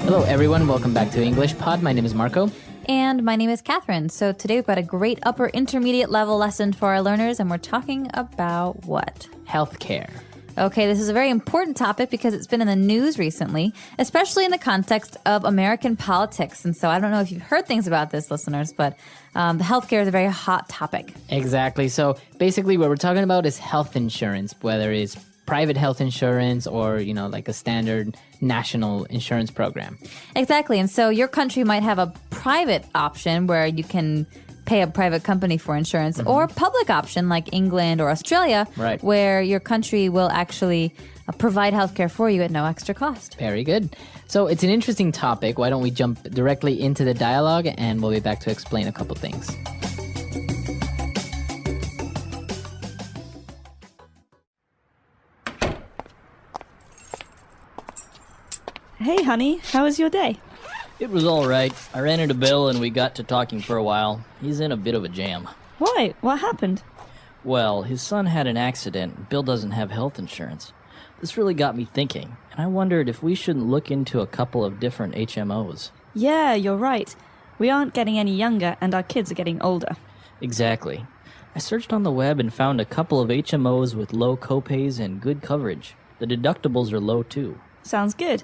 Hello, everyone. Welcome back to English Pod. My name is Marco. And my name is Catherine. So today we've got a great upper intermediate level lesson for our learners, and we're talking about what? Healthcare. Okay, this is a very important topic because it's been in the news recently, especially in the context of American politics. And so I don't know if you've heard things about this, listeners, but the healthcare is a very hot topic. Exactly. So basically what we're talking about is health insurance, whether it's private health insurance or, like a standard national insurance program. Exactly. And so your country might have a private option where you can pay a private company for insurance, or a public option like England or Australia, right, where your country will actually provide healthcare for you at no extra cost. Very good. So it's an interesting topic. Why don't we jump directly into the dialogue, and we'll be back to explain a couple things. Hey, honey, how was your day? It was all right. I ran into Bill and we got to talking for a while. He's in a bit of a jam. Why? What happened? Well, his son had an accident. Bill doesn't have health insurance. This really got me thinking, and I wondered if we shouldn't look into a couple of different HMOs. Yeah, you're right. We aren't getting any younger, and our kids are getting older. Exactly. I searched on the web and found a couple of HMOs with low copays and good coverage. The deductibles are low, too. Sounds good.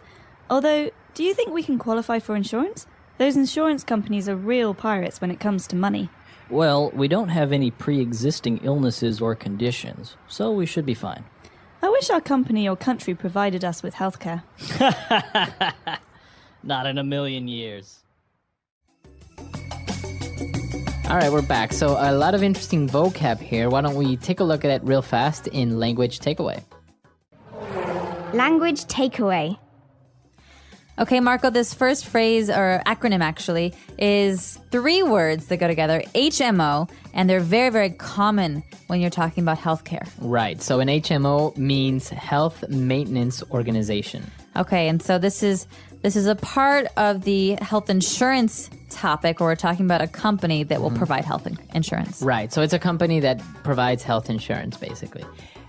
Although, do you think we can qualify for insurance? Those insurance companies are real pirates when it comes to money. Well, we don't have any pre-existing illnesses or conditions, so we should be fine. I wish our company or country provided us with healthcare. Not in a million years. All right, we're back. So a lot of interesting vocab here. Why don't we take a look at it real fast in Language Takeaway? Language takeaway. Okay, Marco, this first phrase, or acronym actually, is 3 words that go together, HMO, and they're very, very common when you're talking about healthcare. Right. So an HMO means Health Maintenance Organization. Okay, and so this is a part of the health insurance topic, where we're talking about a company that will provide health insurance. Right. So it's a company that provides health insurance, basically.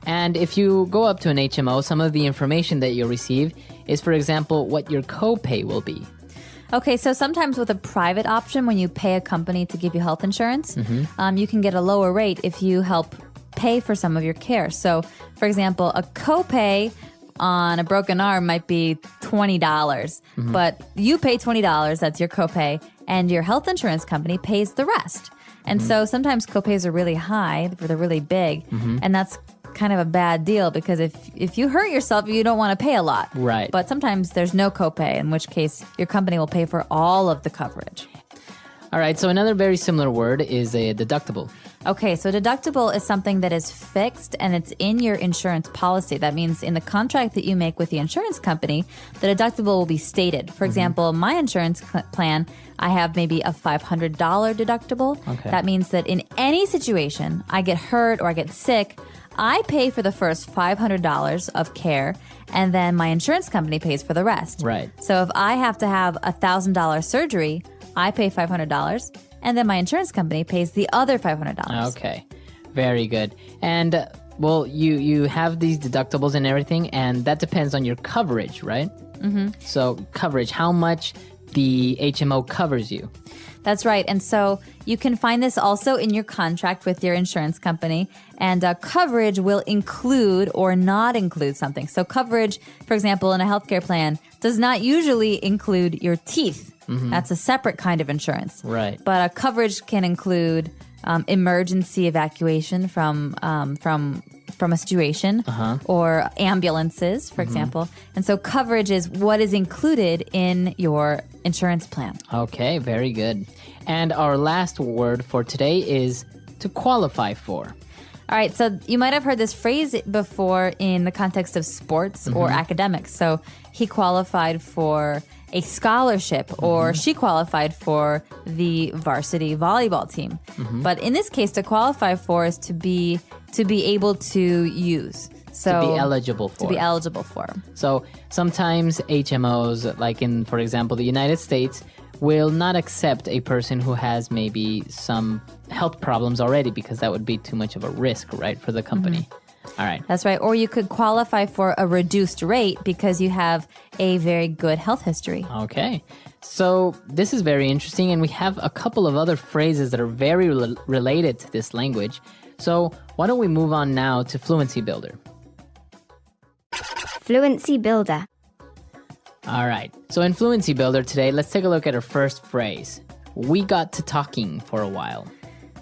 And if you go up to an HMO, some of the information that you'll receive is, for example, what your copay will be. Okay, so sometimes with a private option, when you pay a company to give you health insurance, you can get a lower rate if you help pay for some of your care. So, for example, a copay on a broken arm might be $20, but you pay $20, that's your copay, and your health insurance company pays the rest. And so sometimes copays are really high, they're really big, and that's kind of a bad deal, because if you hurt yourself, you don't want to pay a lot. Right. But sometimes there's no copay, in which case your company will pay for all of the coverage. All right, so another very similar word is a deductible. Okay, so deductible is something that is fixed and it's in your insurance policy. That means in the contract that you make with the insurance company, the deductible will be stated. For example, my insurance plan, I have maybe a $500 deductible. Okay. That means that in any situation, I get hurt or I get sick, I pay for the first $500 of care, and then my insurance company pays for the rest. Right. So if I have to have a $1,000 surgery, I pay $500, and then my insurance company pays the other $500. Okay, very good. And, well, you have these deductibles and everything, and that depends on your coverage, right? Mm-hmm. So coverage, how much the HMO covers you. That's right. And so you can find this also in your contract with your insurance company. And coverage will include or not include something. So coverage, for example, in a healthcare plan, does not usually include your teeth. That's a separate kind of insurance. Right. But coverage can include emergency evacuation from a situation, or ambulances, for example. And so coverage is what is included in your insurance plan. Okay, very good. And our last word for today is to qualify for. All right, so you might have heard this phrase before in the context of sports or academics. So he qualified for a scholarship, or she qualified for the varsity volleyball team. But in this case, to qualify for is to be able to use. So to be eligible for. To be eligible for. So sometimes HMOs, like in, for example, the United States, will not accept a person who has maybe some health problems already, because that would be too much of a risk, right, for the company. All right. That's right. Or you could qualify for a reduced rate because you have a very good health history. Okay. So this is very interesting, and we have a couple of other phrases that are very related to this language. So why don't we move on now to Fluency Builder? Fluency Builder. All right. So in Fluency Builder today, let's take a look at our first phrase. We got to talking for a while.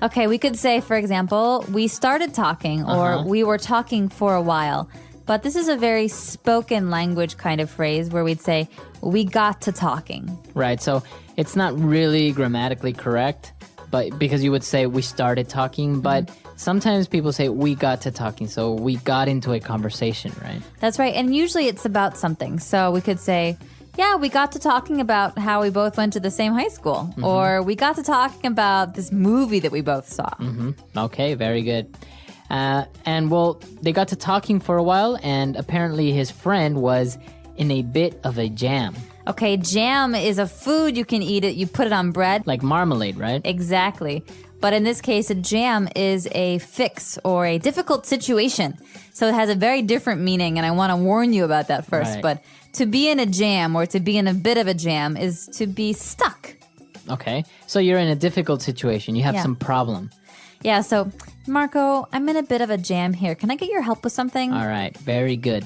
Okay, we could say, for example, we started talking or we were talking for a while. But this is a very spoken language kind of phrase where we'd say, we got to talking. Right. So it's not really grammatically correct, but because you would say we started talking, but sometimes people say we got to talking. So we got into a conversation, right? That's right. And usually it's about something. So we could say, yeah, we got to talking about how we both went to the same high school. Or we got to talking about this movie that we both saw. Okay, very good. And well, they got to talking for a while, and apparently his friend was in a bit of a jam. Okay, jam is a food. You can eat it. You put it on bread. Like marmalade, right? Exactly. But in this case, a jam is a fix or a difficult situation. So it has a very different meaning, and I want to warn you about that first. Right. But to be in a jam or to be in a bit of a jam is to be stuck. Okay, so you're in a difficult situation. You have Yeah. some problem. Yeah, so Marco, I'm in a bit of a jam here. Can I get your help with something? All right, very good.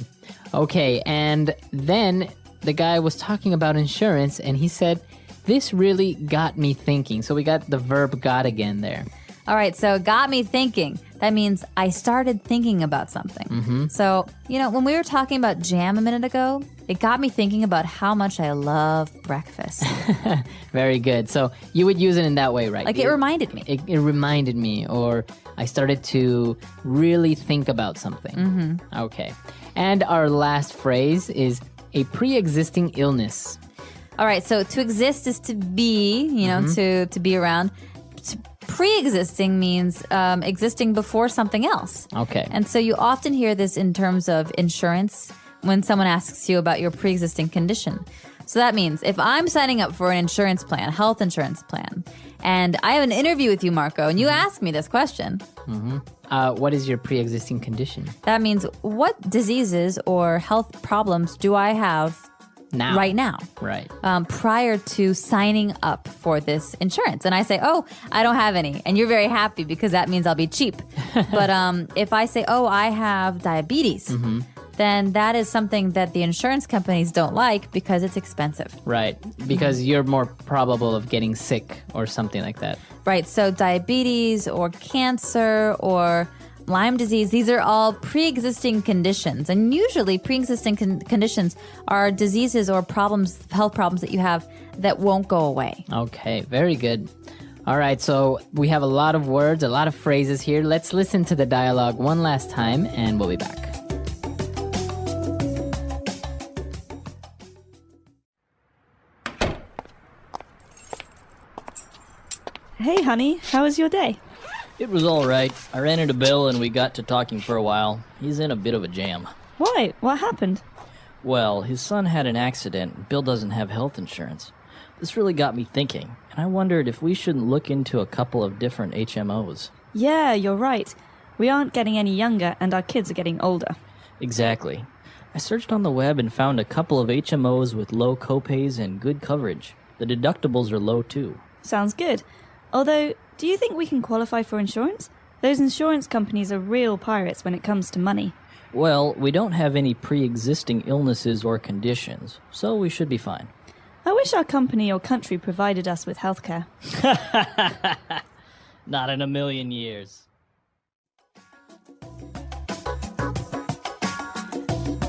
Okay, and then the guy was talking about insurance, and he said, this really got me thinking. So we got the verb got again there. All right, so it got me thinking. That means I started thinking about something. So, when we were talking about jam a minute ago, it got me thinking about how much I love breakfast. Very good. So you would use it in that way, right? Like it reminded me. It reminded me, or I started to really think about something. Okay. And our last phrase is a pre-existing illness. All right, so to exist is to be, to be around. Pre-existing means existing before something else. Okay. And so you often hear this in terms of insurance when someone asks you about your pre-existing condition. So that means if I'm signing up for an insurance plan, health insurance plan, and I have an interview with you, Marco, and you ask me this question. What is your pre-existing condition? That means what diseases or health problems do I have right now? Right. Prior to signing up for this insurance. And I say, oh, I don't have any. And you're very happy because that means I'll be cheap. But if I say, oh, I have diabetes, then that is something that the insurance companies don't like because it's expensive. Right. Because you're more probable of getting sick or something like that. Right. So diabetes or cancer or Lyme disease, these are all pre-existing conditions. And usually pre-existing conditions are diseases or problems, health problems that you have that won't go away. Okay, very good. All right, so we have a lot of words, a lot of phrases here. Let's listen to the dialogue one last time, and we'll be back. Hey, honey, how was your day? It was all right. I ran into Bill and we got to talking for a while. He's in a bit of a jam. Why? What happened? Well, his son had an accident. Bill doesn't have health insurance. This really got me thinking, and I wondered if we shouldn't look into a couple of different HMOs. Yeah, you're right. We aren't getting any younger, and our kids are getting older. Exactly. I searched on the web and found a couple of HMOs with low copays and good coverage. The deductibles are low too. Sounds good. Although, do you think we can qualify for insurance? Those insurance companies are real pirates when it comes to money. Well, we don't have any pre-existing illnesses or conditions, so we should be fine. I wish our company or country provided us with healthcare. Not in a million years.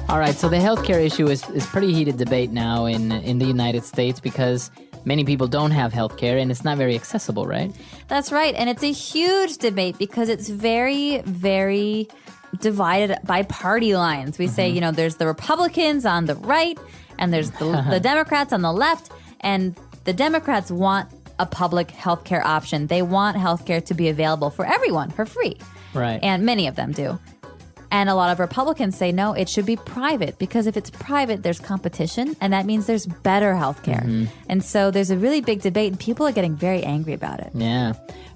All right, so the healthcare issue is pretty heated debate now in the United States because many people don't have healthcare and it's not very accessible, right? That's right. And it's a huge debate because it's very, very divided by party lines. We say, there's the Republicans on the right and there's the Democrats on the left. And the Democrats want a public healthcare option. They want healthcare to be available for everyone for free. Right. And many of them do. And a lot of Republicans say, no, it should be private because if it's private, there's competition and that means there's better healthcare. And so there's a really big debate and people are getting very angry about it. Yeah.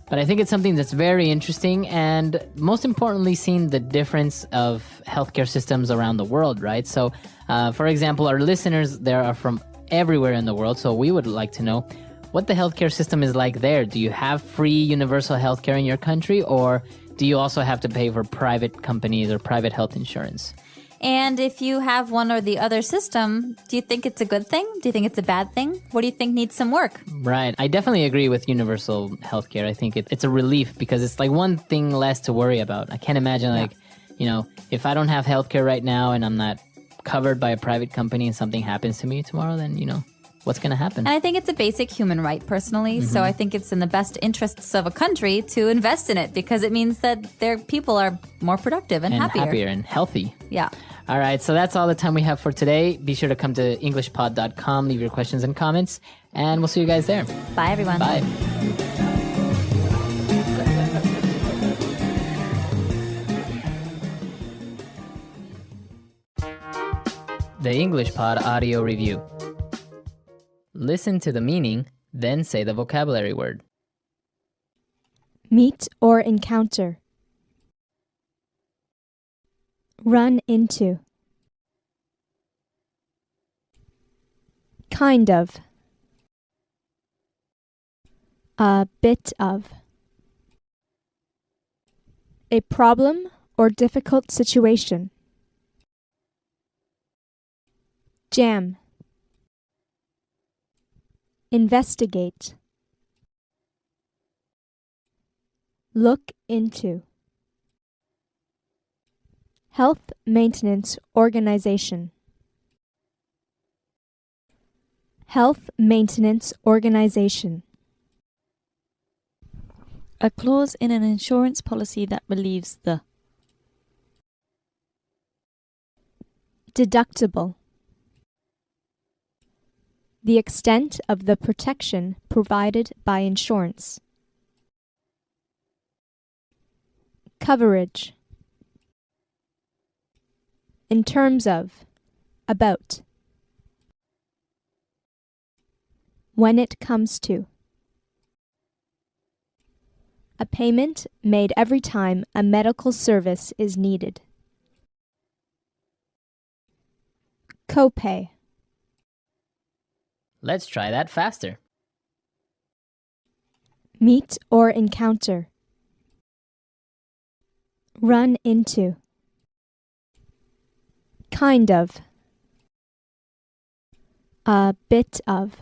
But I think it's something that's very interesting, and most importantly, seeing the difference of healthcare systems around the world, right? So, for example, our listeners there are from everywhere in the world, so we would like to know what the healthcare system is like there. Do you have free universal healthcare in your country, or do you also have to pay for private companies or private health insurance? And if you have one or the other system, do you think it's a good thing? Do you think it's a bad thing? What do you think needs some work? Right. I definitely agree with universal healthcare. I think it's a relief because it's like one thing less to worry about. I can't imagine if I don't have healthcare right now and I'm not covered by a private company and something happens to me tomorrow, then, what's going to happen? And I think it's a basic human right personally. So I think it's in the best interests of a country to invest in it because it means that their people are more productive and happier and healthy. Yeah. All right, so that's all the time we have for today. Be sure to come to englishpod.com, leave your questions and comments, and we'll see you guys there. Bye, everyone. Bye. The English Pod Audio Review. Listen to the meaning, then say the vocabulary word. Meet or encounter. Run into. Kind of. A bit of. A problem or difficult situation. Jam. Investigate. Look into. Health Maintenance Organization. Health Maintenance Organization. A clause in an insurance policy that relieves the. Deductible. The extent of the protection provided by insurance. Coverage. In terms of. About. When it comes to. A payment made every time a medical service is needed. Copay. Let's try that faster. Meet or encounter. Run into. Kind of. A bit of.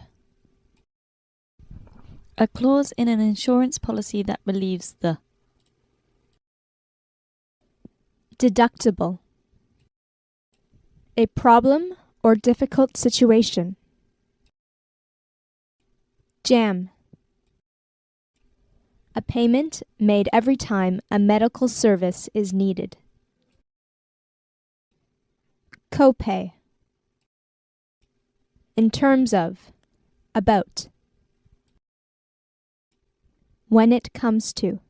A clause in an insurance policy that relieves the. Deductible. A problem or difficult situation. Jam. A payment made every time a medical service is needed. Copay. In terms of. About. When it comes to.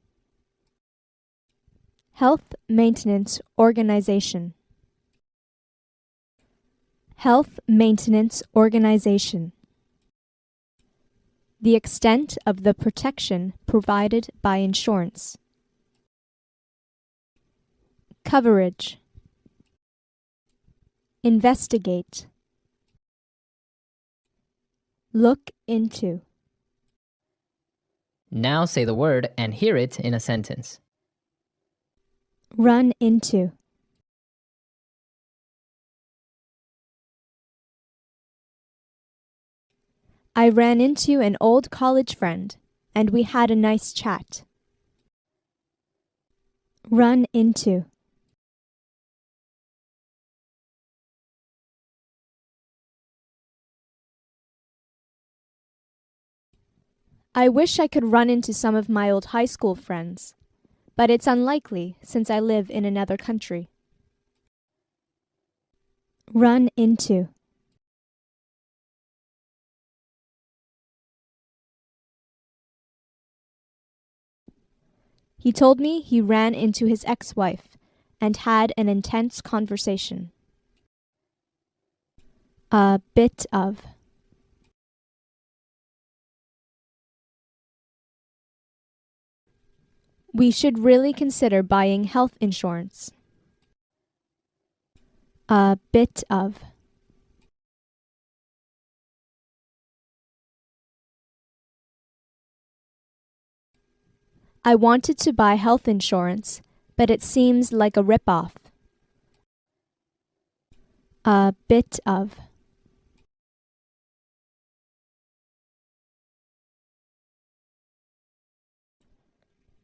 Health Maintenance Organization. Health Maintenance Organization. The extent of the protection provided by insurance. Coverage. Investigate. Look into. Now say the word and hear it in a sentence. Run into. I ran into an old college friend, and we had a nice chat. Run into. I wish I could run into some of my old high school friends, but it's unlikely since I live in another country. Run into. He told me he ran into his ex-wife and had an intense conversation. A bit of. We should really consider buying health insurance. A bit of. I wanted to buy health insurance, but it seems like a rip-off. A bit of.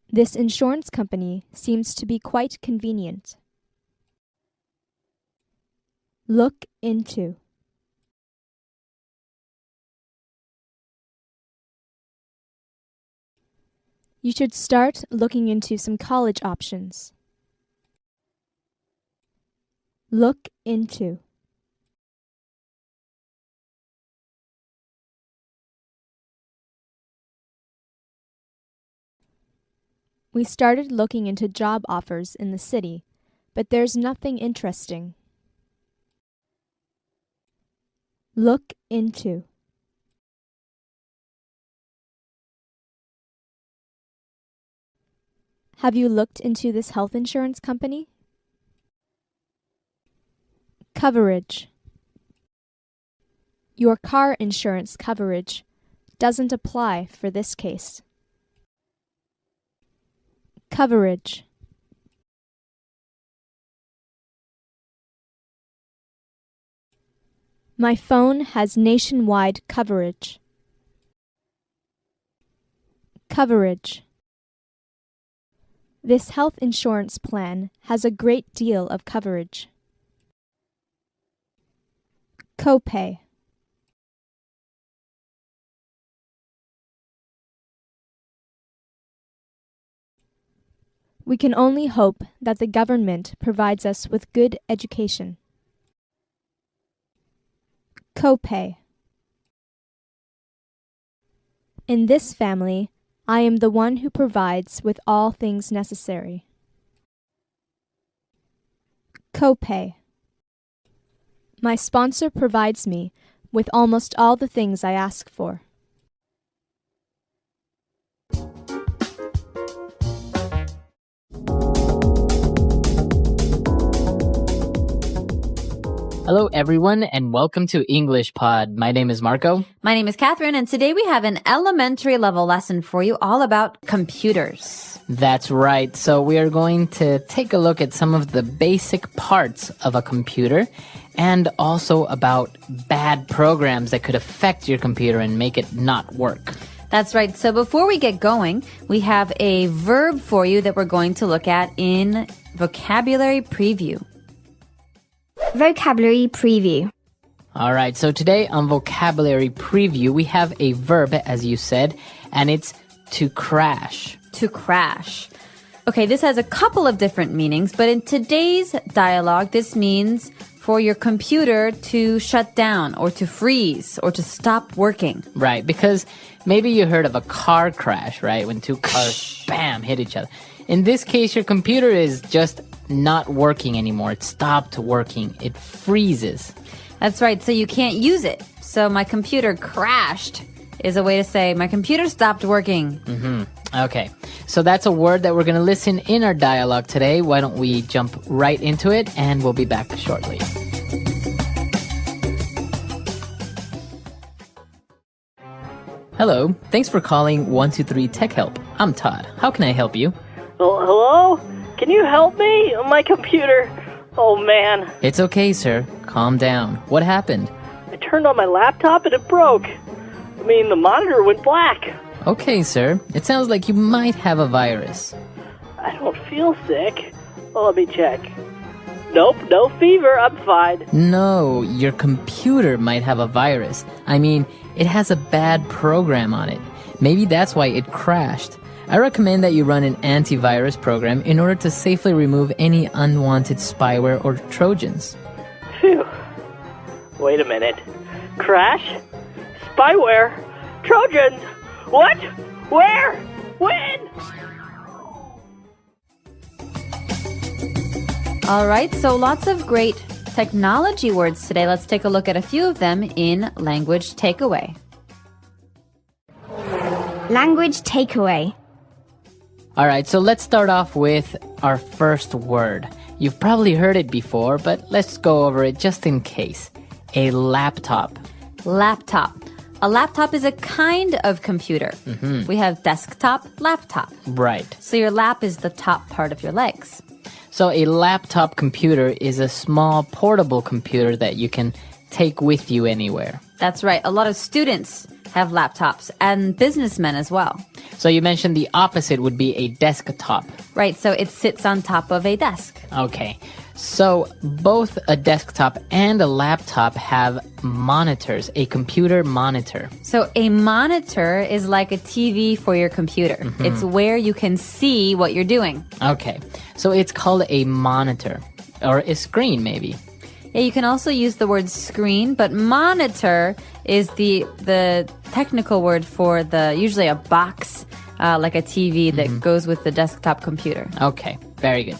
This insurance company seems to be quite convenient. Look into. You should start looking into some college options. Look into. We started looking into job offers in the city, but there's nothing interesting. Look into. Have you looked into this health insurance company? Coverage. Your car insurance coverage doesn't apply for this case. Coverage. My phone has nationwide coverage. Coverage. This health insurance plan has a great deal of coverage. Copay. We can only hope that the government provides us with good education. Copay. In this family, I am the one who provides with all things necessary. Copay. My sponsor provides me with almost all the things I ask for. Hello, everyone, and welcome to English Pod. My name is Marco. My name is Catherine, and today we have an elementary level lesson for you all about computers. That's right. So we are going to take a look at some of the basic parts of a computer and also about bad programs that could affect your computer and make it not work. That's right. So before we get going, we have a verb for you that we're going to look at in vocabulary preview. Vocabulary preview. All right, so today on vocabulary preview, we have a verb, as you said, and it's to crash. To crash. Okay, this has a couple of different meanings, but in today's dialogue, this means for your computer to shut down or to freeze or to stop working. Right, because maybe you heard of a car crash, right? When two cars, bam, hit each other. In this case, your computer is just not working anymore. It stopped working. It freezes. That's right. So you can't use it. So my computer crashed is a way to say my computer stopped working. Okay. So that's a word that we're going to listen in our dialogue today. Why don't we jump right into it, and we'll be back shortly. Hello. Thanks for calling 123 Tech Help. I'm Todd. How can I help you? Hello? Can you help me? My computer. Oh, man. It's okay, sir. Calm down. What happened? I turned on my laptop and it broke. The monitor went black. Okay, sir. It sounds like you might have a virus. I don't feel sick. Well, let me check. Nope, no fever. I'm fine. No, your computer might have a virus. It has a bad program on it. Maybe that's why it crashed. I recommend that you run an antivirus program in order to safely remove any unwanted spyware or Trojans. Phew. Wait a minute. Crash? Spyware? Trojans? What? Where? When? All right, so lots of great technology words today. Let's take a look at a few of them in Language Takeaway. Language takeaway. All right, so let's start off with our first word. You've probably heard it before, but let's go over it just in case. A laptop. Laptop. A laptop is a kind of computer. We have desktop, laptop. Right. So your lap is the top part of your legs. So a laptop computer is a small portable computer that you can take with you anywhere. That's right. A lot of students have laptops and businessmen as well. So you mentioned the opposite would be a desktop. Right, so it sits on top of a desk. Okay. So both a desktop and a laptop have monitors, a computer monitor. So a monitor is like a TV for your computer. It's where you can see what you're doing. Okay. So it's called a monitor or a screen maybe. Yeah, you can also use the word screen, but monitor is the technical word for usually a box, like a TV that goes with the desktop computer. Okay, very good.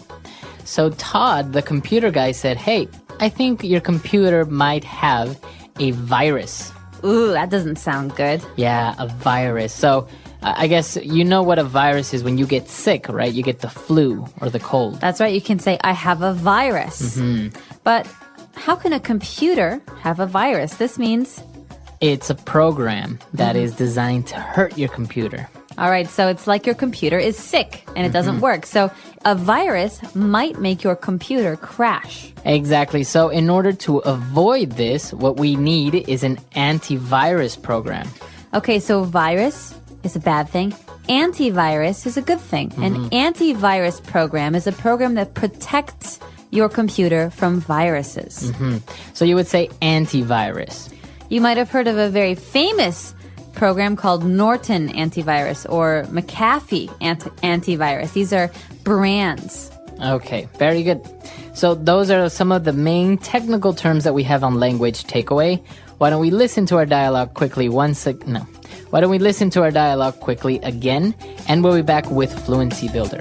So Todd, the computer guy, said, hey, I think your computer might have a virus. Ooh, that doesn't sound good. Yeah, a virus. So I guess you know what a virus is when you get sick, right? You get the flu or the cold. That's right. You can say, I have a virus. But how can a computer have a virus? This means... It's a program that is designed to hurt your computer. All right, so it's like your computer is sick and it doesn't work. So a virus might make your computer crash. Exactly. So in order to avoid this, what we need is an antivirus program. Okay, so virus is a bad thing. Antivirus is a good thing. An antivirus program is a program that protects your computer from viruses. So you would say antivirus. You might have heard of a very famous program called Norton Antivirus or McAfee Antivirus. These are brands. Okay, very good. So those are some of the main technical terms that we have on Language Takeaway. Why don't we listen to our dialogue quickly Why don't we listen to our dialogue quickly again, and we'll be back with Fluency Builder.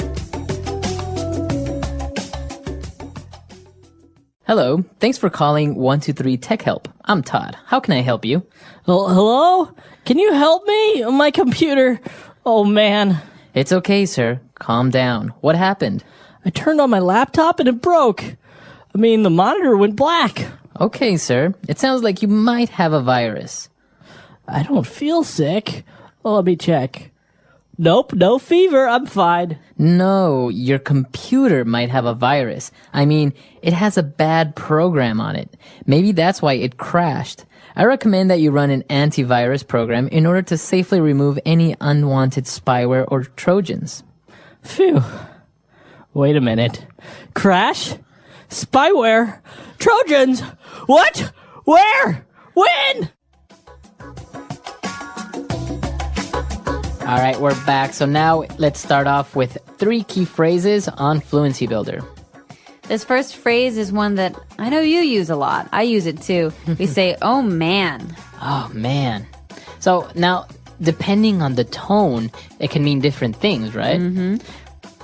Hello, thanks for calling 123 Tech Help. I'm Todd. How can I help you? Hello? Can you help me? My computer. Oh, man. It's okay, sir. Calm down. What happened? I turned on my laptop and it broke. I mean, the monitor went black. Okay, sir. It sounds like you might have a virus. I don't feel sick. Well, let me check. Nope, no fever. I'm fine. No, your computer might have a virus. I mean, it has a bad program on it. Maybe that's why it crashed. I recommend that you run an antivirus program in order to safely remove any unwanted spyware or Trojans. Phew. Wait a minute. Crash? Spyware? Trojans? What? Where? When? All right, we're back. So now let's start off with 3 key phrases on Fluency Builder. This first phrase is one that I know you use a lot. I use it too. We say, oh man. Oh, man. So now, depending on the tone, it can mean different things, right?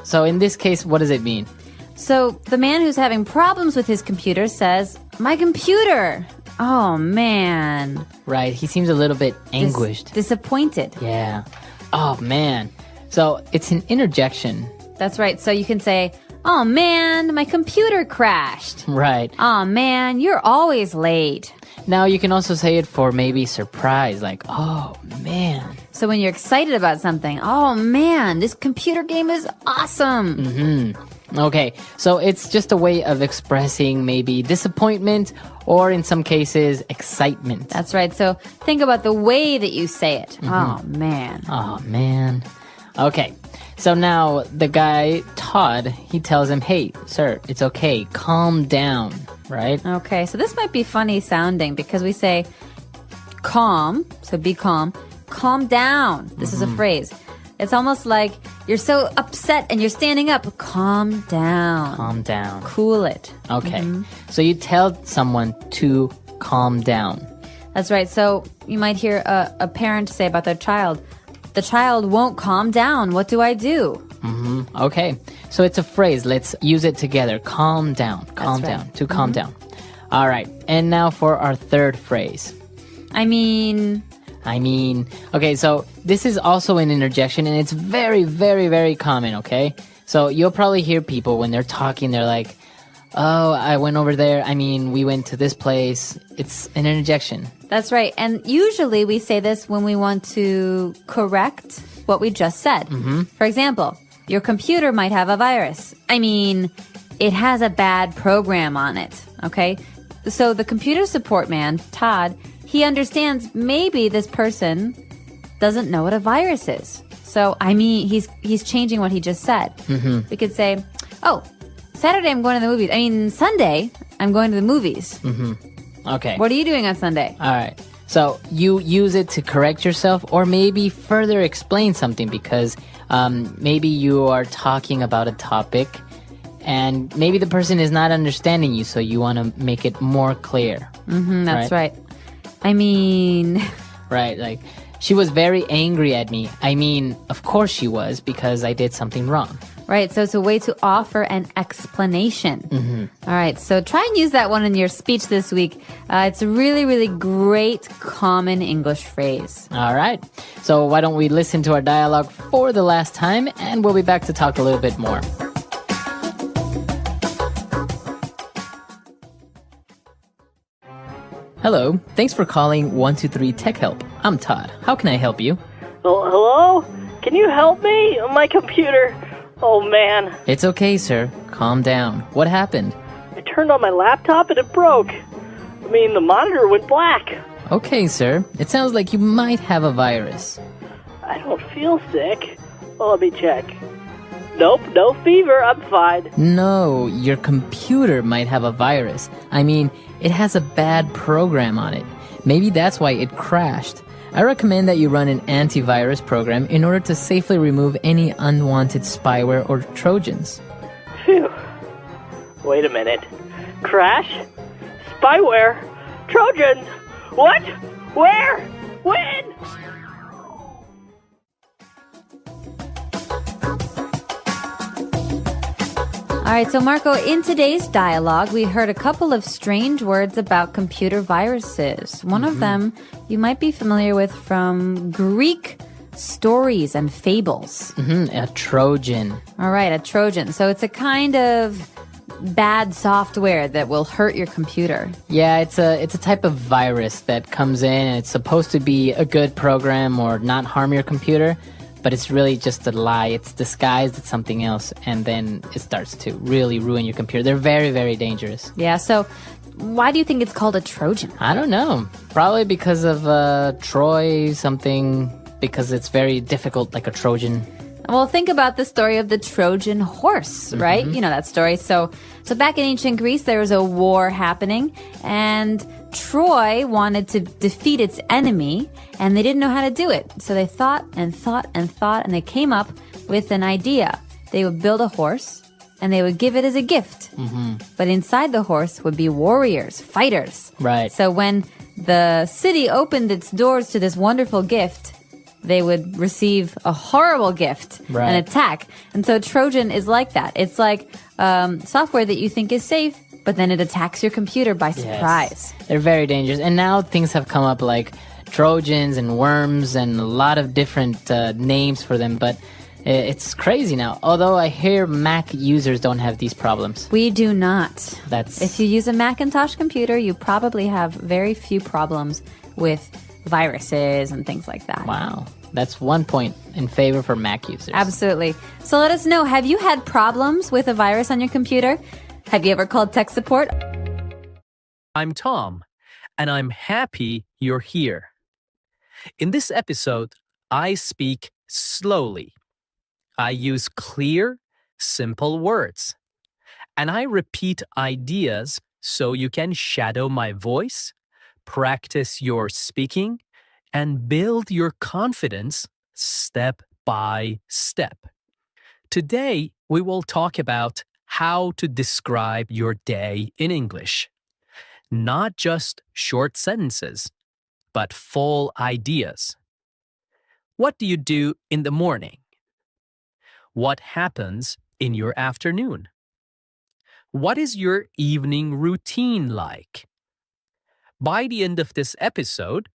So in this case, what does it mean? So the man who's having problems with his computer says, my computer. Oh man. Right, he seems a little bit anguished. Disappointed. Yeah. Oh, man. So it's an interjection. That's right. So you can say, oh man, my computer crashed. Right. Oh man, you're always late. Now you can also say it for maybe surprise, like, oh, man. So when you're excited about something, oh man, this computer game is awesome. Okay, so it's just a way of expressing maybe disappointment or in some cases, excitement. That's right. So think about the way that you say it. Oh man. Oh, man. Okay, so now the guy, Todd, he tells him, hey, sir, it's okay. Calm down, right? Okay, so this might be funny sounding because we say calm, so be calm. Calm down. This is a phrase. It's almost like you're so upset and you're standing up. Calm down. Calm down. Cool it. Okay, so you tell someone to calm down. That's right. So you might hear a parent say about their child, the child won't calm down. What do I do? Okay, so it's a phrase. Let's use it together. Calm down. Calm That's right. down. To calm down. All right, and now for our third phrase. I mean, I mean, okay, so this is also an interjection, and it's very, very, very common, okay? So you'll probably hear people when they're talking, they're like, oh, I went over there. I mean, we went to this place. It's an interjection. That's right. And usually we say this when we want to correct what we just said. For example, your computer might have a virus. I mean, it has a bad program on it, okay? So the computer support man, Todd, he understands maybe this person doesn't know what a virus is. So, I mean, he's changing what he just said. We could say, oh, Saturday I'm going to the movies. I mean, Sunday I'm going to the movies. Okay. What are you doing on Sunday? All right. So you use it to correct yourself or maybe further explain something because maybe you are talking about a topic and maybe the person is not understanding you, so you want to make it more clear. That's right. I mean... Right, like, she was very angry at me. I mean, of course she was, because I did something wrong. Right, so it's a way to offer an explanation. All right, so try and use that one in your speech this week. It's a really, really great common English phrase. All right, so why don't we listen to our dialogue for the last time, and we'll be back to talk a little bit more. Hello, thanks for calling 123 Tech Help. I'm Todd. How can I help you? Oh, hello? Can you help me? My computer. Oh, man. It's okay, sir. Calm down. What happened? I turned on my laptop and it broke. I mean, the monitor went black. Okay, sir. It sounds like you might have a virus. I don't feel sick. Well, let me check. Nope, no fever. I'm fine. No, your computer might have a virus. I mean, it has a bad program on it. Maybe that's why it crashed. I recommend that you run an antivirus program in order to safely remove any unwanted spyware or Trojans. Phew. Wait a minute. Crash? Spyware? Trojans? What? Where? When? All right, so Marco, in today's dialogue, we heard a couple of strange words about computer viruses. One of them you might be familiar with from Greek stories and fables. A Trojan. All right, a Trojan. So it's a kind of bad software that will hurt your computer. Yeah, it's a type of virus that comes in and it's supposed to be a good program or not harm your computer. But it's really just a lie. It's disguised as something else, and then it starts to really ruin your computer. They're very, very dangerous. Yeah, so why do you think it's called a Trojan? I don't know. Probably because of Troy something, because it's very difficult, like a Trojan. Well, think about the story of the Trojan horse, right? You know that story. So back in ancient Greece, there was a war happening, and Troy wanted to defeat its enemy, and they didn't know how to do it. So they thought and thought and thought, and they came up with an idea. They would build a horse, and they would give it as a gift. But inside the horse would be warriors, fighters. Right. So when the city opened its doors to this wonderful gift, they would receive a horrible gift, an attack. And so Trojan is like that. It's like software that you think is safe, but then it attacks your computer by surprise. Yes. They're very dangerous. And now things have come up like Trojans and worms and a lot of different names for them. But it's crazy now. Although I hear Mac users don't have these problems. We do not. That's... If you use a Macintosh computer, you probably have very few problems with viruses and things like that. Wow. That's 1 point in favor for Mac users. Absolutely. So let us know, have you had problems with a virus on your computer? Have you ever called tech support? I'm Tom, and I'm happy you're here. In this episode, I speak slowly. I use clear, simple words. And I repeat ideas so you can shadow my voice, practice your speaking, and build your confidence step by step. Today, we will talk about how to describe your day in English. Not just short sentences, but full ideas. What do you do in the morning? What happens in your afternoon? What is your evening routine like? By the end of this episode,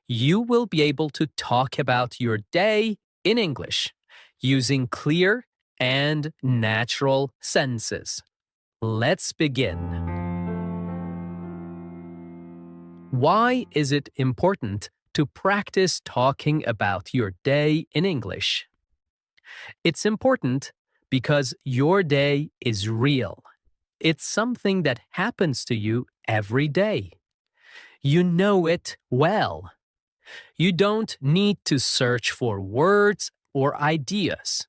you will be able to talk about your day in English using clear and natural sentences. Let's begin. Why is it important to practice talking about your day in English? It's important because your day is real. It's something that happens to you every day. You know it well. You don't need to search for words or ideas.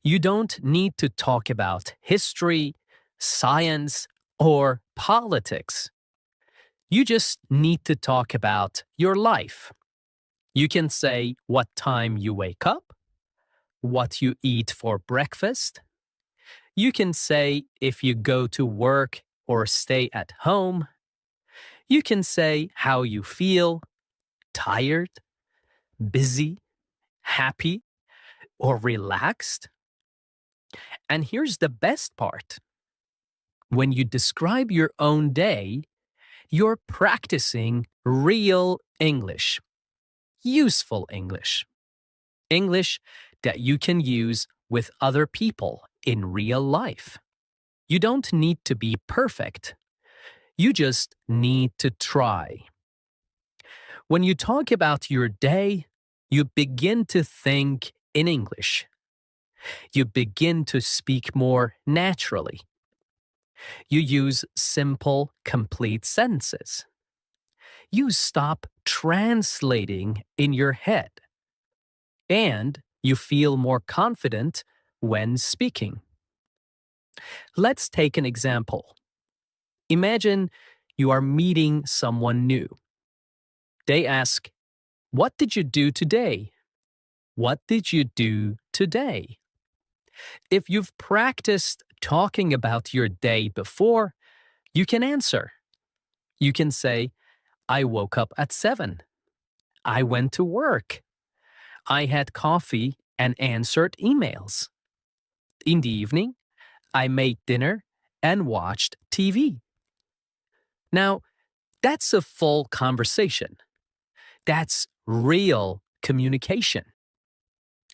You don't need to talk about history, science, or politics. You just need to talk about your life. You can say what time you wake up, what you eat for breakfast. You can say if you go to work or stay at home. You can say how you feel, tired, busy, happy, or relaxed. And here's the best part. When you describe your own day, you're practicing real English, useful English, English that you can use with other people in real life. You don't need to be perfect. You just need to try. When you talk about your day, you begin to think in English. You begin to speak more naturally. You use simple, complete sentences. You stop translating in your head. And you feel more confident when speaking. Let's take an example. Imagine you are meeting someone new. They ask, "What did you do today?" What did you do today? If you've practiced talking about your day before, you can answer. You can say, "I woke up at 7. I went to work. I had coffee and answered emails. In the evening, I made dinner and watched TV." Now, that's a full conversation. That's real communication.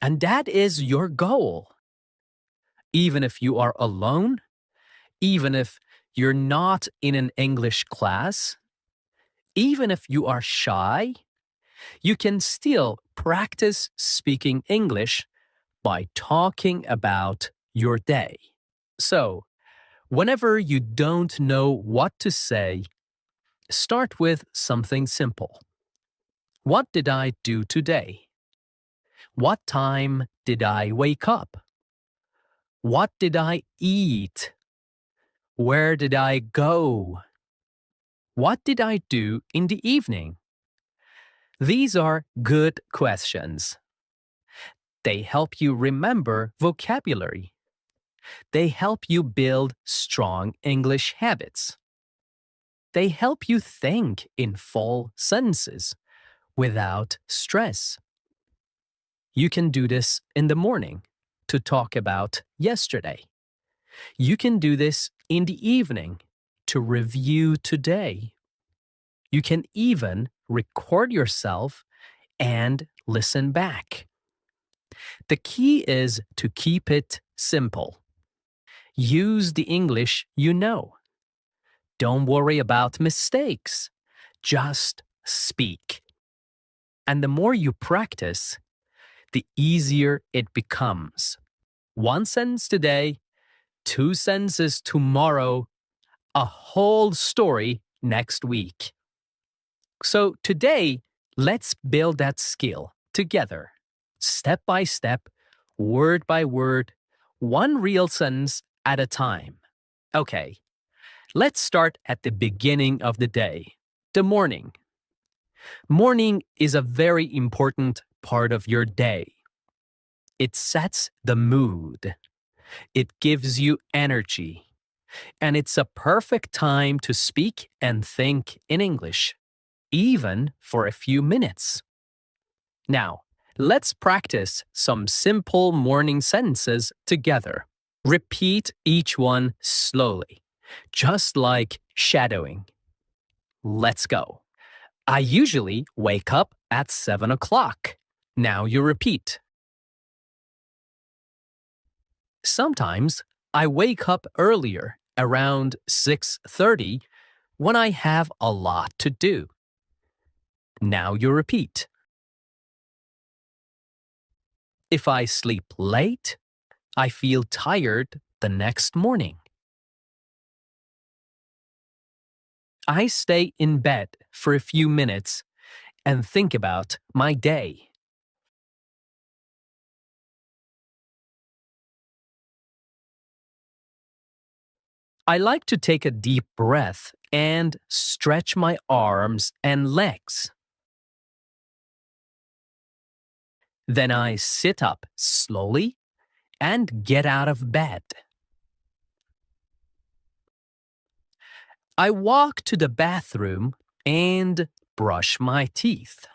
And that is your goal. Even if you are alone, even if you're not in an English class, even if you are shy, you can still practice speaking English by talking about your day. So, whenever you don't know what to say, start with something simple. What did I do today? What time did I wake up? What did I eat? Where did I go? What did I do in the evening? These are good questions. They help you remember vocabulary. They help you build strong English habits. They help you think in full sentences without stress. You can do this in the morning to talk about yesterday. You can do this in the evening to review today. You can even record yourself and listen back. The key is to keep it simple. Use the English you know. Don't worry about mistakes. Just speak. And the more you practice, the easier it becomes. 1 sentence today, 2 sentences tomorrow, a whole story next week. So today, let's build that skill together, step by step, word by word, one real sentence at a time. Okay, let's start at the beginning of the day, the morning. Morning is a very important part of your day. It sets the mood. It gives you energy. And it's a perfect time to speak and think in English, even for a few minutes. Now, let's practice some simple morning sentences together. Repeat each one slowly, just like shadowing. Let's go. I usually wake up at 7 o'clock. Now you repeat. Sometimes I wake up earlier, around 6:30, when I have a lot to do. Now you repeat. If I sleep late, I feel tired the next morning. I stay in bed for a few minutes and think about my day. I like to take a deep breath and stretch my arms and legs. Then I sit up slowly and get out of bed. I walk to the bathroom and brush my teeth.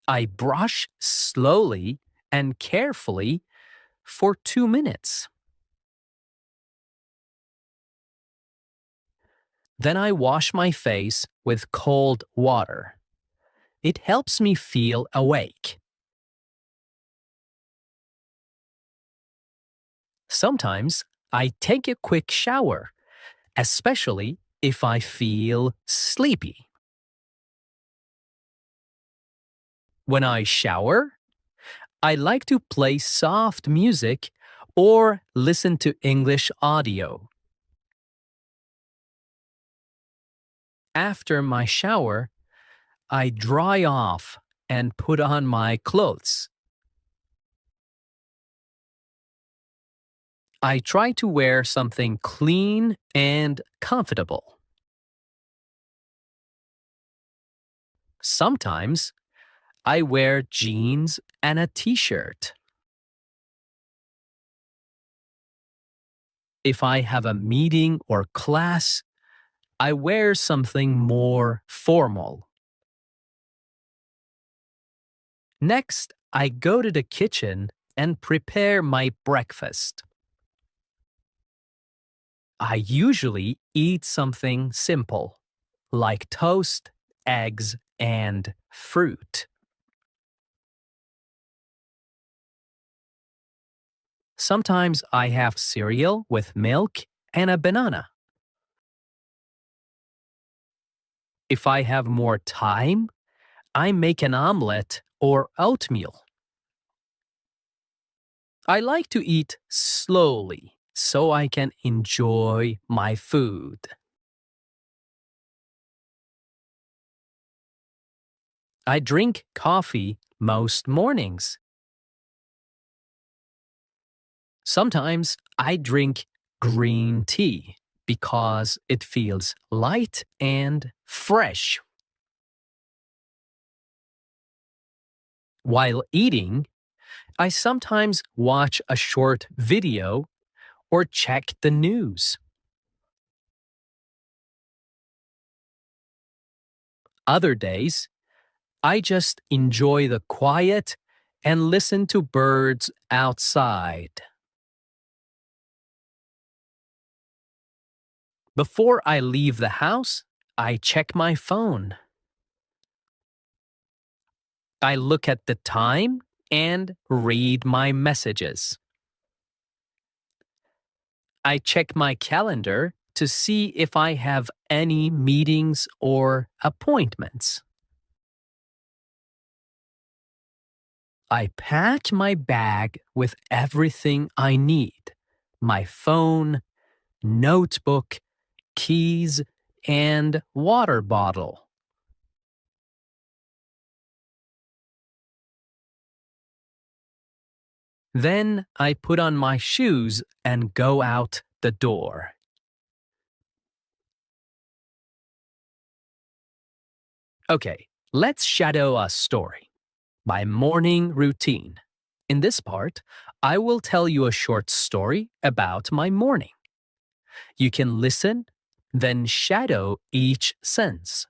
I brush slowly and carefully for 2 minutes. Then I wash my face with cold water. It helps me feel awake. Sometimes I take a quick shower, especially if I feel sleepy. When I shower, I like to play soft music or listen to English audio. After my shower, I dry off and put on my clothes. I try to wear something clean and comfortable. Sometimes I wear jeans and a t-shirt. If I have a meeting or class, I wear something more formal. Next, I go to the kitchen and prepare my breakfast. I usually eat something simple, like toast, eggs, and fruit. Sometimes I have cereal with milk and a banana. If I have more time, I make an omelette or oatmeal. I like to eat slowly so I can enjoy my food. I drink coffee most mornings. Sometimes I drink green tea because it feels light and fresh. While eating, I sometimes watch a short video or check the news. Other days, I just enjoy the quiet and listen to birds outside. Before I leave the house, I check my phone. I look at the time and read my messages. I check my calendar to see if I have any meetings or appointments. I pack my bag with everything I need: my phone, notebook, keys, and water bottle. Then I put on my shoes and go out the door. Okay, let's shadow a story. My morning routine. In this part, I will tell you a short story about my morning. You can listen, then shadow each sentence.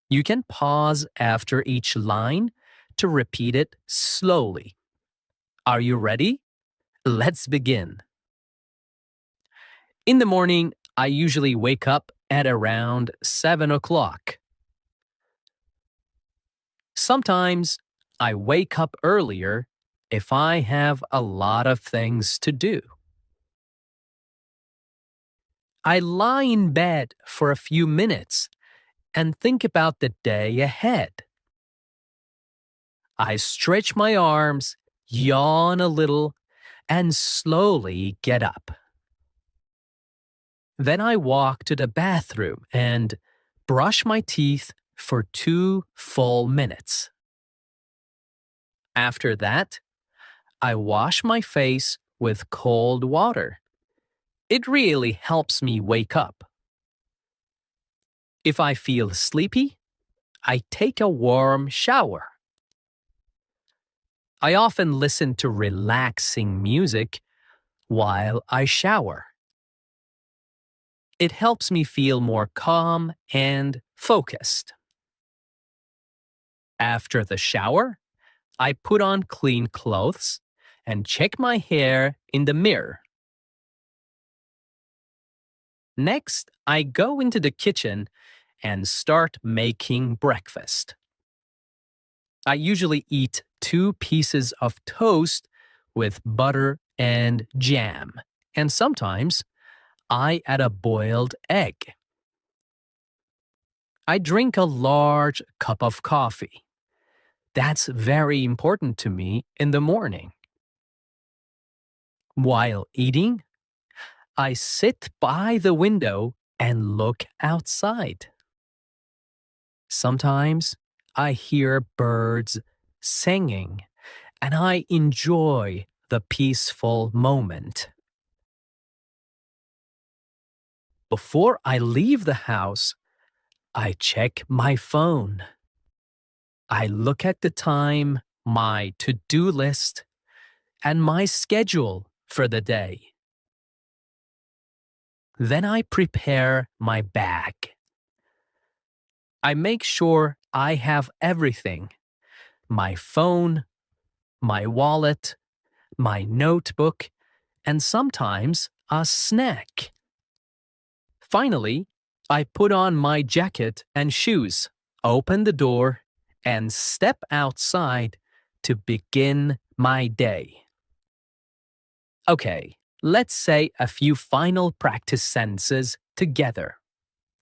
You can pause after each line to repeat it slowly. Are you ready? Let's begin. In the morning, I usually wake up at around 7 o'clock. Sometimes I wake up earlier if I have a lot of things to do. I lie in bed for a few minutes and think about the day ahead. I stretch my arms, yawn a little, and slowly get up. Then I walk to the bathroom and brush my teeth for 2 full minutes. After that, I wash my face with cold water. It really helps me wake up. If I feel sleepy, I take a warm shower. I often listen to relaxing music while I shower. It helps me feel more calm and focused. After the shower, I put on clean clothes and check my hair in the mirror. Next, I go into the kitchen and start making breakfast. I usually eat 2 pieces of toast with butter and jam, and sometimes I add a boiled egg. I drink a large cup of coffee. That's very important to me in the morning. While eating, I sit by the window and look outside. Sometimes I hear birds singing, and I enjoy the peaceful moment. Before I leave the house, I check my phone. I look at the time, my to-do list, and my schedule for the day. Then I prepare my bag. I make sure I have everything: my phone, my wallet, my notebook, and sometimes a snack. Finally, I put on my jacket and shoes, open the door, and step outside to begin my day. Okay, let's say a few final practice sentences together.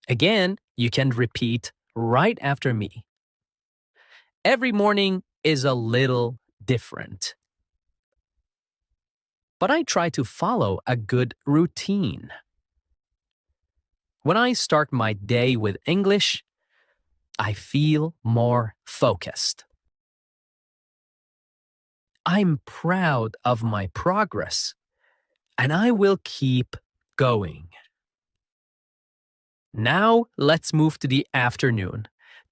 Again, you can repeat right after me. Every morning is a little different, but I try to follow a good routine. When I start my day with English, I feel more focused. I'm proud of my progress, and I will keep going. Now let's move to the afternoon,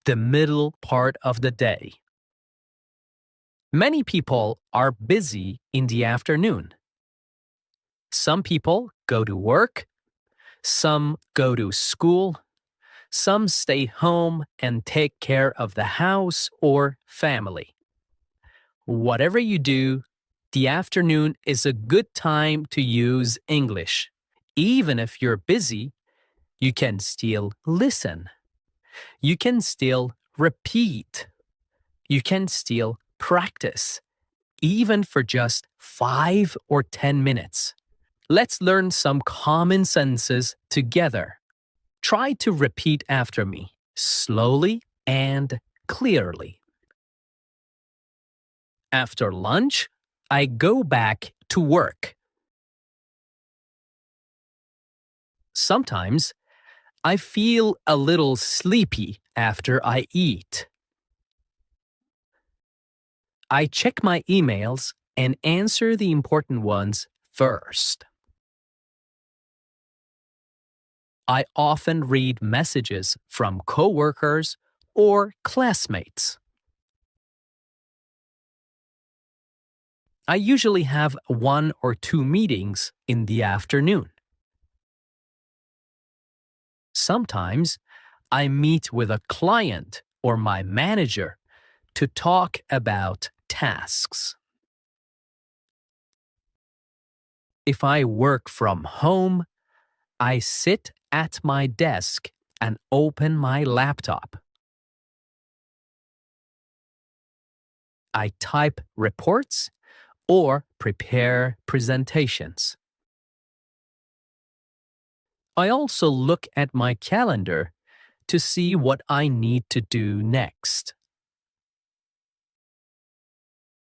the middle part of the day. Many people are busy in the afternoon. Some people go to work, some go to school, some stay home and take care of the house or family. Whatever you do, the afternoon is a good time to use English. Even if you're busy, you can still listen. You can still repeat. You can still practice, even for just 5 or 10 minutes. Let's learn some common sentences together. Try to repeat after me, slowly and clearly. After lunch, I go back to work. Sometimes I feel a little sleepy after I eat. I check my emails and answer the important ones first. I often read messages from coworkers or classmates. I usually have 1 or 2 meetings in the afternoon. Sometimes I meet with a client or my manager to talk about tasks. If I work from home, I sit at my desk and open my laptop. I type reports or prepare presentations. I also look at my calendar to see what I need to do next.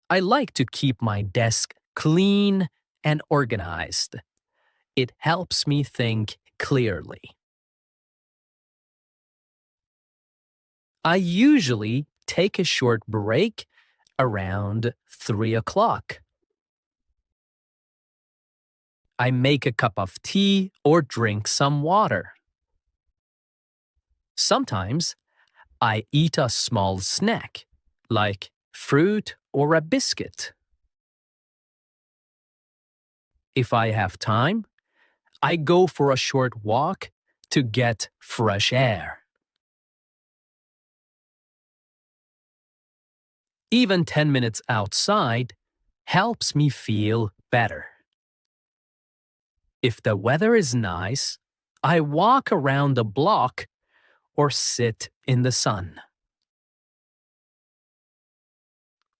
I like to keep my desk clean and organized. It helps me think clearly. I usually take a short break around 3 o'clock. I make a cup of tea or drink some water. Sometimes I eat a small snack, like fruit or a biscuit. If I have time, I go for a short walk to get fresh air. Even 10 minutes outside helps me feel better. If the weather is nice, I walk around the block or sit in the sun.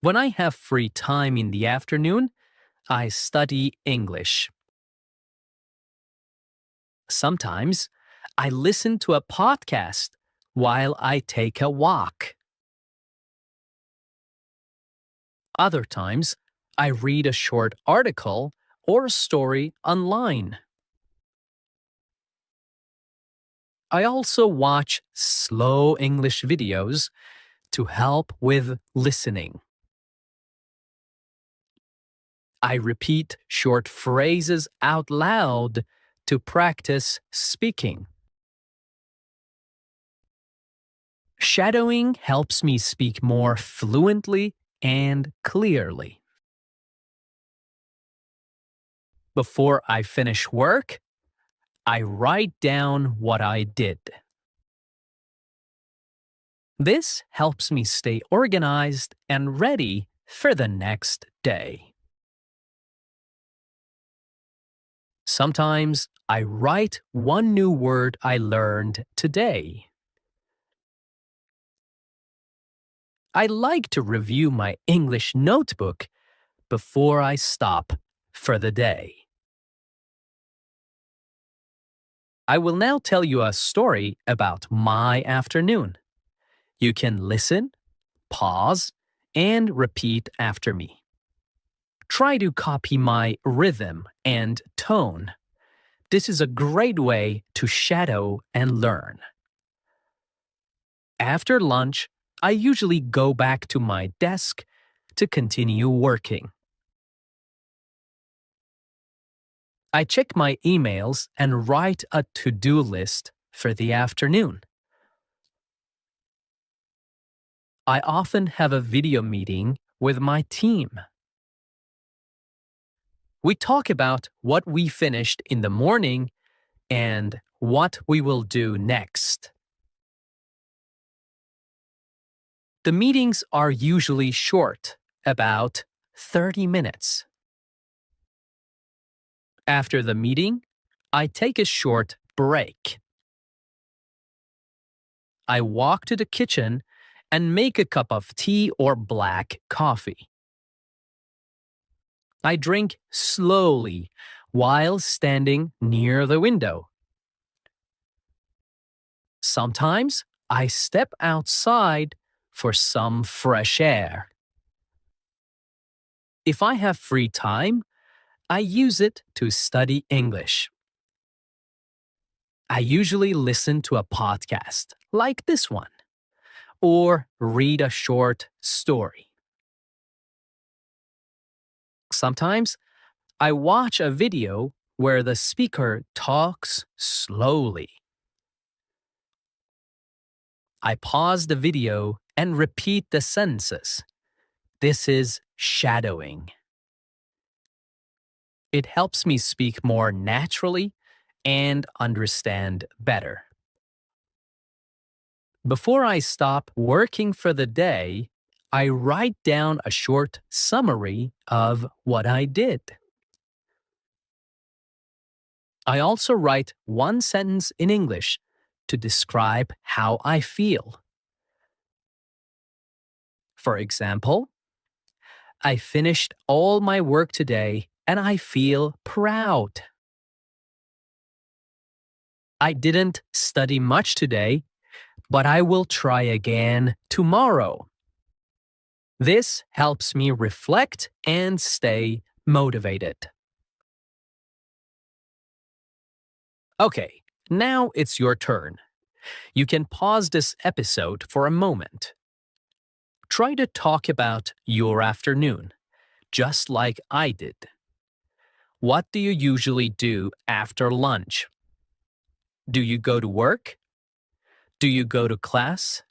When I have free time in the afternoon, I study English. Sometimes I listen to a podcast while I take a walk. Other times, I read a short article or a story online. I also watch slow English videos to help with listening. I repeat short phrases out loud to practice speaking. Shadowing helps me speak more fluently and clearly. Before I finish work, I write down what I did. This helps me stay organized and ready for the next day. Sometimes I write one new word I learned today. I like to review my English notebook before I stop for the day. I will now tell you a story about my afternoon. You can listen, pause, and repeat after me. Try to copy my rhythm and tone. This is a great way to shadow and learn. After lunch, I usually go back to my desk to continue working. I check my emails and write a to-do list for the afternoon. I often have a video meeting with my team. We talk about what we finished in the morning and what we will do next. The meetings are usually short, about 30 minutes. After the meeting, I take a short break. I walk to the kitchen and make a cup of tea or black coffee. I drink slowly while standing near the window. Sometimes I step outside for some fresh air. If I have free time, I use it to study English. I usually listen to a podcast like this one, or read a short story. Sometimes I watch a video where the speaker talks slowly. I pause the video and repeat the sentences. This is shadowing. It helps me speak more naturally and understand better. Before I stop working for the day, I write down a short summary of what I did. I also write one sentence in English to describe how I feel. For example, I finished all my work today and I feel proud. I didn't study much today, but I will try again tomorrow. This helps me reflect and stay motivated. Okay, now it's your turn. You can pause this episode for a moment. Try to talk about your afternoon, just like I did. What do you usually do after lunch? Do you go to work? Do you go to class?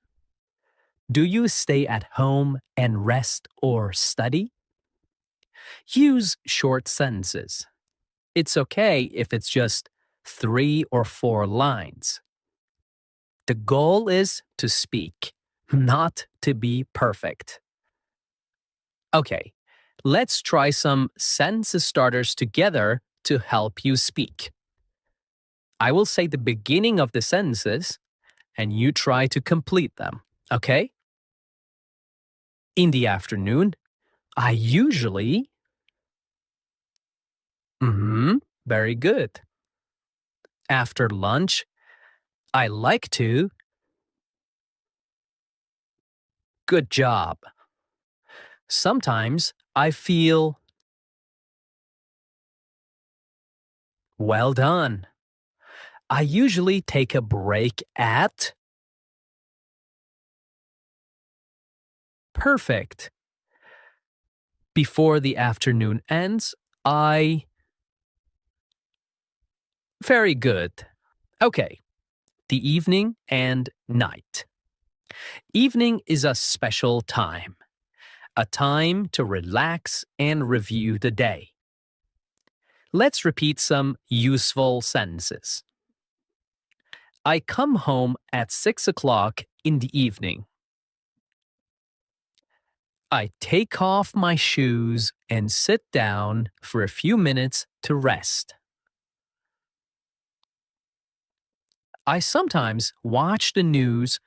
Do you stay at home and rest or study? Use short sentences. It's okay if it's just 3 or 4 lines. The goal is to speak, not to be perfect. Okay, let's try some sentence starters together to help you speak. I will say the beginning of the sentences, and you try to complete them, okay? In the afternoon, I usually... very good. After lunch, I like to... Good job. Sometimes I feel... Well done. I usually take a break at... Perfect. Before the afternoon ends, I... Very good. Okay, the evening and night. Evening is a special time, a time to relax and review the day. Let's repeat some useful sentences. I come home at 6 o'clock in the evening. I take off my shoes and sit down for a few minutes to rest. I sometimes watch the news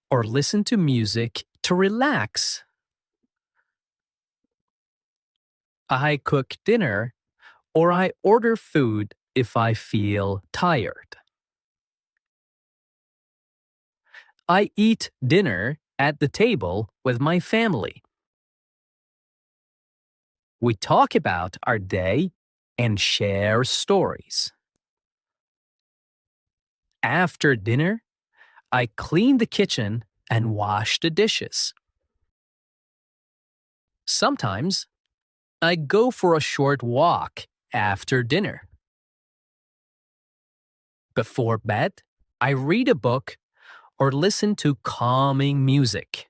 or listen to music to relax. I cook dinner or I order food if I feel tired. I eat dinner at the table with my family. We talk about our day and share stories. After dinner, I clean the kitchen and wash the dishes. Sometimes, I go for a short walk after dinner. Before bed, I read a book or listen to calming music.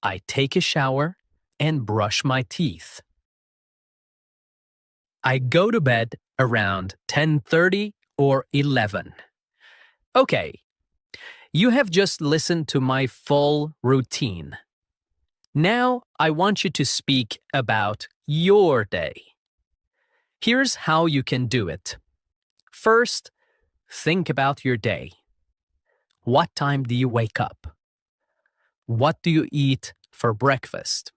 I take a shower and brush my teeth. I go to bed around 10:30 or 11. Okay, you have just listened to my full routine. Now I want you to speak about your day. Here's how you can do it. First, think about your day. What time do you wake up? What do you eat for breakfast?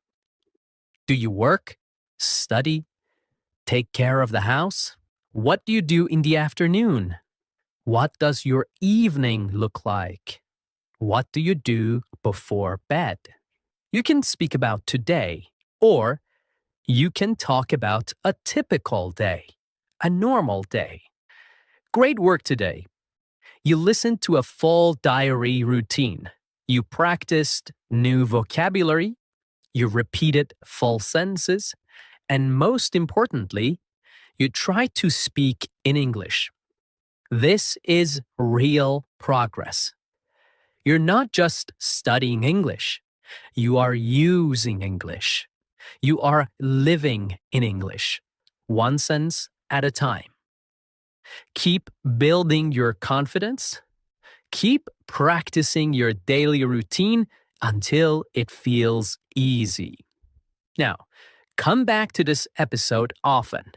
Do you work, study, take care of the house? What do you do in the afternoon? What does your evening look like? What do you do before bed? You can speak about today, or you can talk about a typical day, a normal day. Great work today. You listened to a full diary routine. You practiced new vocabulary. You repeated full sentences. And most importantly, you tried to speak in English. This is real progress. You're not just studying English. You are using English. You are living in English, one sentence at a time. Keep building your confidence. Keep practicing your daily routine until it feels easy. Now, come back to this episode often.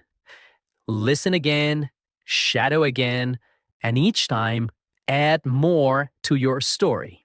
listen again, shadow again, and each time add more to your story.